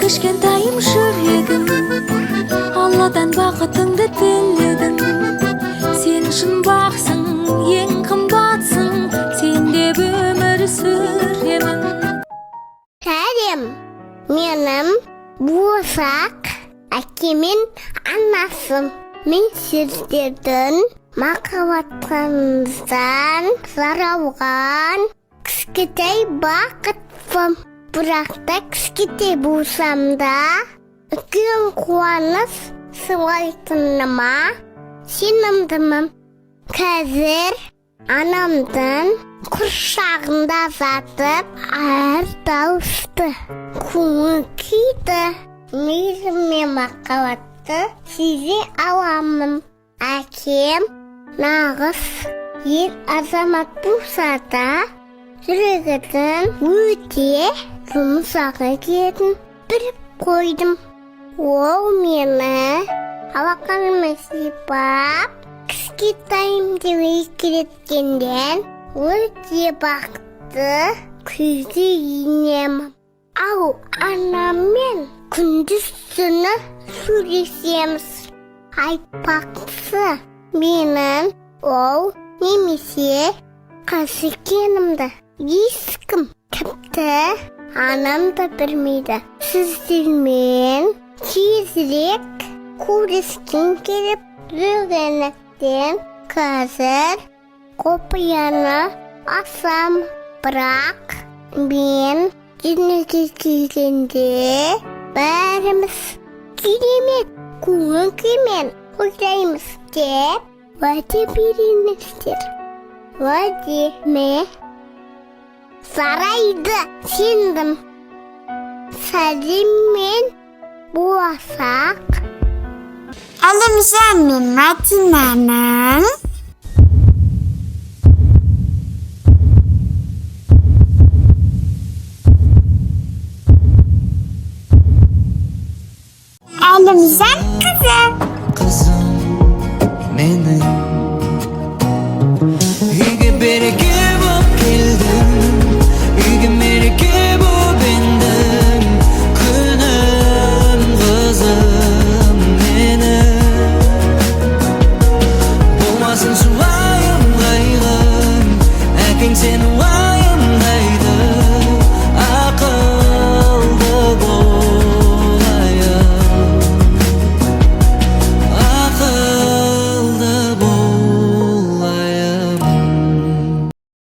кішкентайым жүрегім, Алладан бақытыңды тіледім. Сен шын бақсың, ең қымбатсың, сен деп өмір сүремін. Сәлем, менің Босақ әкемен анасым. Мен сіздердің махаббатыңыздан зарауған кішкентай бақытпын. Бірақ та кішкентай болсам да, үлкен қуаныш сыйлайтыныма сенімдімін. Қазір анамдың құрсағында жатып, әр дауысты көңіл күйді, мейірім мен махаббатты сезе аламын. Әкем нағыз ер азамат болса да, жүрегінің өте жұмсақ екенін біліп қойдым. Ол мені алақаныма сипап, кішкентайымды еркелеткеннен өте бақытты күйге енемін. Ал анаммен күндіз-түні сөйлесеміз. Айтпақшы, менің ол немесе қыз екенімді ешкім, тіпті анам да білмейді. Сіздермен тезірек көріскім келіп жүргендіктен қазір құпияны ашам. Бірақ мен дүниеге келгенде бәріміз керемет көңіл күймен ойлаймыз деп уәде беріңіздер. Уәдеме жарайды, сендім. Сәлеммен Босақ. Әлімжан мен Мадинаның